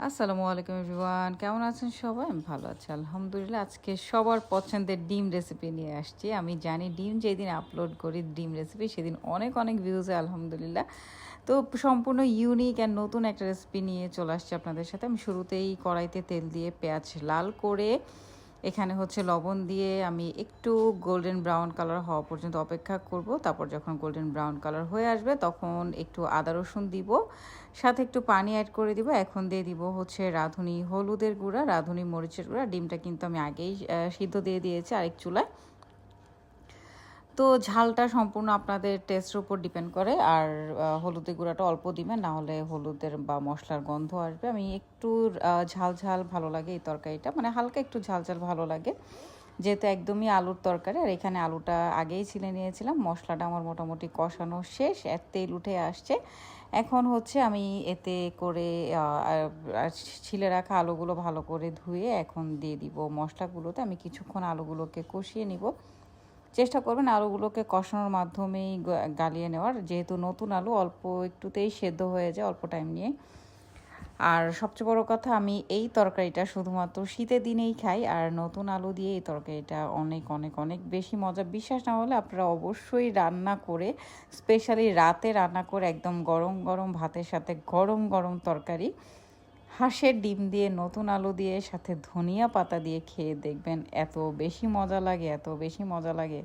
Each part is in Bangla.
আসসালামু আলাইকুম এভরিওয়ান, কেমন আছেন সবাই? আমি ভালো আছি আলহামদুলিল্লাহ। আজকে সবার পছন্দের ডিম রেসিপি নিয়ে আসছি। আমি জানি ডিম যেদিন আপলোড করি ডিম রেসিপি সেদিন অনেক অনেক ভিউজ হয় আলহামদুলিল্লাহ। তো সম্পূর্ণ ইউনিক অ্যান্ড নতুন একটা রেসিপি নিয়ে চলে আসছি আপনাদের সাথে। আমি শুরুতেই কড়াইতে তেল দিয়ে পেঁয়াজ লাল করে এখানে হচ্ছে লবণ দিয়ে আমি একটু গোল্ডেন ব্রাউন কালার হওয়া পর্যন্ত অপেক্ষা করব। তারপর যখন গোল্ডেন ব্রাউন কালার হয়ে আসবে তখন একটু আদা রসুন দিব, সাথে একটু পানি অ্যাড করে দিব। এখন দিয়ে দিব হচ্ছে রাঁধুনি হলুদের গুঁড়া, রাঁধুনি মরিচের গুঁড়া। ডিমটা কিন্তু আমি আগেই সিদ্ধ দিয়ে দিয়েছি আরেক চুলায়। তো ঝালটা সম্পূর্ণ আপনাদের টেস্টের উপর ডিপেন্ড করে। আর হলুদের গুঁড়াটা অল্প দিবেন, না হলে হলুদের বা মশলার গন্ধ আসবে। আমি একটু ঝাল ঝাল ভালো লাগে এই তরকারিটা, মানে হালকা একটু ঝাল ঝাল ভালো লাগে, যেহেতু একদমই আলুর তরকারি। আর এখানে আলুটা আগেই ছিলে নিয়েছিলাম। মশলাটা আমার মোটামুটি কষানো শেষ, এর তেল উঠে আসছে। এখন হচ্ছে আমি এতে করে ছিলে রাখা আলুগুলো ভালো করে ধুয়ে এখন দিয়ে দিব মশলাগুলোতে। আমি কিছুক্ষণ আলুগুলোকে কষিয়ে নিব। চেষ্টা করবেন আলুগুলোকে কষানোর মাধ্যমেই গালিয়ে নেওয়ার, যেহেতু নতুন আলু অল্প একটুতেই সেদ্ধ হয়ে যায় অল্প টাইম নিয়ে। আর সবচেয়ে বড় কথা, আমি এই তরকারিটা শুধুমাত্র শীতের দিনেই খাই। আর নতুন আলু দিয়ে এই তরকারিটা অনেক অনেক অনেক বেশি মজা। বিশ্বাস না হলে আপনারা অবশ্যই রান্না করে, স্পেশালি রাতে রান্না করে একদম গরম গরম ভাতের সাথে গরম গরম তরকারি হাঁসের ডিম দিয়ে নতুন আলু দিয়ে সাথে ধনিয়া পাতা দিয়ে খেয়ে দেখবেন এত বেশি মজা লাগে, এত বেশি মজা লাগে,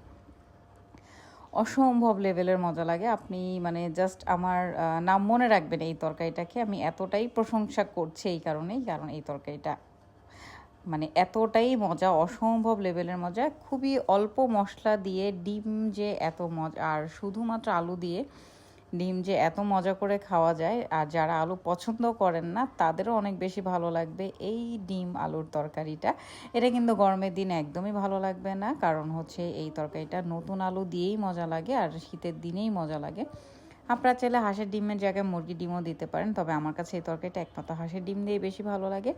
অসম্ভব লেভেলের মজা লাগে। আপনি মানে জাস্ট আমার নাম মনে রাখবেন এই তরকারিটাকে। আমি এতটাই প্রশংসা করছি এই কারণেই, কারণ এই তরকারিটা মানে এতটাই মজা, অসম্ভব লেভেলের মজা। খুবই অল্প মশলা দিয়ে ডিম যে এত মজা, আর শুধুমাত্র আলু দিয়ে ডিম যে এত মজা করে খাওয়া যায়, আর যারা আলু পছন্দ করেন না তাদেরও অনেক বেশি ভালো লাগবে এই ডিম আলুর তরকারিটা। এটা কিন্তু গরমের দিনে একদমই ভালো লাগবে না, কারণ হচ্ছে এই তরকারিটা নতুন আলু দিয়েই মজা লাগে আর শীতের দিনেই মজা লাগে। আপনারা চাইলে হাঁসের ডিমের জায়গায় মুরগির ডিমও দিতে পারেন, তবে আমার কাছে এই তরকারিটা একমাত্র হাঁসের ডিম দিয়ে বেশি ভালো লাগে।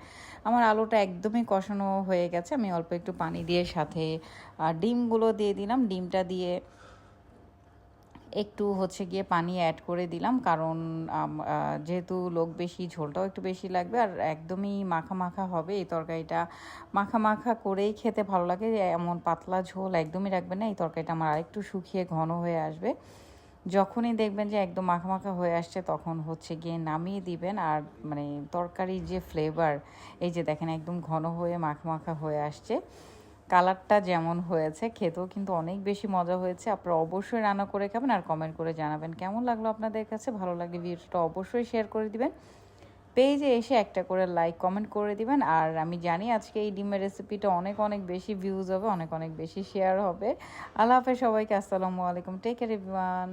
আমার আলুটা একদমই কষানো হয়ে গেছে। আমি অল্প একটু পানি দিয়ে সাথে ডিমগুলো দিয়ে দিলাম। ডিমটা দিয়ে একটু হচ্ছে গিয়ে পানি অ্যাড করে দিলাম, কারণ যেহেতু লোক বেশি, ঝোলটাও একটু বেশি লাগবে। আর একদমই মাখা মাখা হবে এই তরকারিটা। মাখা মাখা করেই খেতে ভালো লাগে, এমন পাতলা ঝোল একদমই রাখবেন না। এই তরকারিটা আমার আরেকটু শুকিয়ে ঘন হয়ে আসবে। যখনই দেখবেন যে একদম মাখা মাখা হয়ে আসছে তখন হচ্ছে গিয়ে নামিয়ে দিবেন। আর মানে তরকারির যে ফ্লেভার, এই যে দেখেন একদম ঘন হয়ে মাখা মাখা হয়ে আসছে। কালারটা যেমন হয়েছে, খেতেও কিন্তু অনেক বেশি মজা হয়েছে। আপনারা অবশ্যই রান্না করে খাবেন আর কমেন্ট করে জানাবেন কেমন লাগলো আপনাদের কাছে। ভালো লাগলে ভিডিওটা অবশ্যই শেয়ার করে দিবেন, পেজে এসে একটা করে লাইক কমেন্ট করে দিবেন। আর আমি জানি আজকে এই ডিমের রেসিপিটা অনেক অনেক বেশি ভিউজ হবে, অনেক অনেক বেশি শেয়ার হবে। আল্লাহ হাফেজ সবাইকে, আসসালামু আলাইকুম, টেক কেয়ার এভরিওয়ান।